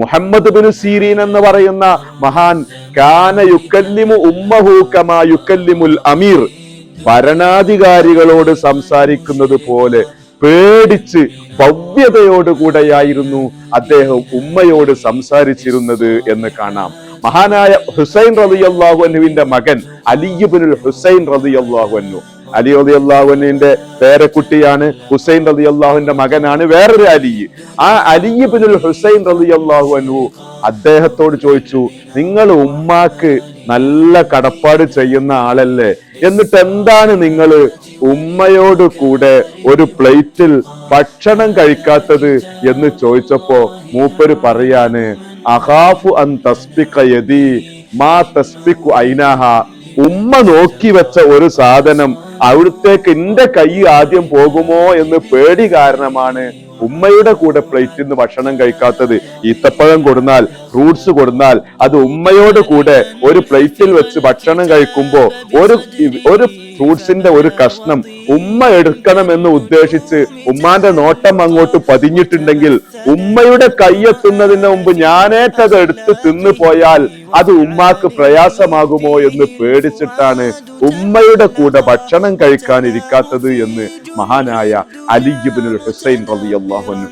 Muhammad bin Sirin എന്ന് പറയുന്ന മഹാൻ കാന യുക്കല്ലിമു ഉമ്മഹു കമാ യുക്കല്ലിമുൽ അമീർ, ഭരണാധികാരികളോട് സംസാരിക്കുന്നത് പോലെ പേടിച്ച് ഭവ്യതയോടുകൂടെയായിരുന്നു അദ്ദേഹം ഉമ്മയോട് സംസാരിച്ചിരുന്നത് എന്ന് കാണാം. മഹാനായ ഹുസൈൻ റളിയല്ലാഹു അൻഹുവിന്റെ മകൻ അലി ഇബ്നുൽ ഹുസൈൻ റളിയല്ലാഹു അൻഹു, അലി റളിയല്ലാഹു അൻഹുവിന്റെ പേരക്കുട്ടിയാണ്, ഹുസൈൻ റളിയല്ലാഹുവിന്റെ മകനാണ് വേറൊരു അലി. ആ അലി ഇബ്നുൽ ഹുസൈൻ റളിയല്ലാഹു അൻഹു അദ്ദേഹത്തോട് ചോദിച്ചു, നിങ്ങൾ ഉമ്മാക്ക് നല്ല കടപ്പാട് ചെയ്യുന്ന ആളല്ലേ, എന്നിട്ട് എന്താണ് നിങ്ങൾ ഉമ്മയോട് കൂടെ ഒരു പ്ലേറ്റിൽ ഭക്ഷണം കഴിക്കാത്തത് എന്ന് ചോദിച്ചപ്പോ മൂപ്പര് പറയാണ്, അഖാഫു അൻ തസ്ബിഖ യദി മാ തസ്ബിഖു ഐനാഹ, ഉമ്മ നോക്കി വെച്ച ഒരു സാധനം അവിടത്തേക്ക് എന്റെ കൈ ആദ്യം പോകുമോ എന്ന് പേടി കാരണമാണ് ഉമ്മയുടെ കൂടെ പ്ലേറ്റിൽ നിന്ന് ഭക്ഷണം കഴിക്കാത്തത്. ഈത്തപ്പഴം കൊടുന്നാൽ, ഫ്രൂട്ട്സ് കൊടുന്നാൽ അത് ഉമ്മയോട് കൂടെ ഒരു പ്ലേറ്റിൽ വെച്ച് ഭക്ഷണം കഴിക്കുമ്പോ ഒരു ഫ്രൂട്ട്സിന്റെ ഒരു കഷ്ണം ഉമ്മ എടുക്കണമെന്ന് ഉദ്ദേശിച്ച് ഉമ്മാന്റെ നോട്ടം അങ്ങോട്ട് പതിഞ്ഞിട്ടുണ്ടെങ്കിൽ ഉമ്മയുടെ കൈയെത്തുന്നതിന് മുമ്പ് ഞാനേറ്റത് എടുത്ത് തിന്നു പോയാൽ അത് ഉമ്മാക്ക് പ്രയാസമാകുമോ എന്ന് പേടിച്ചിട്ടാണ് ഉമ്മയുടെ കൂടെ ഭക്ഷണം കഴിക്കാൻ ഇരിക്കാത്തത് എന്ന് മഹാനായ അലി ഇബ്നുൽ ഹുസൈൻ റളിയല്ലാഹു അൻഹു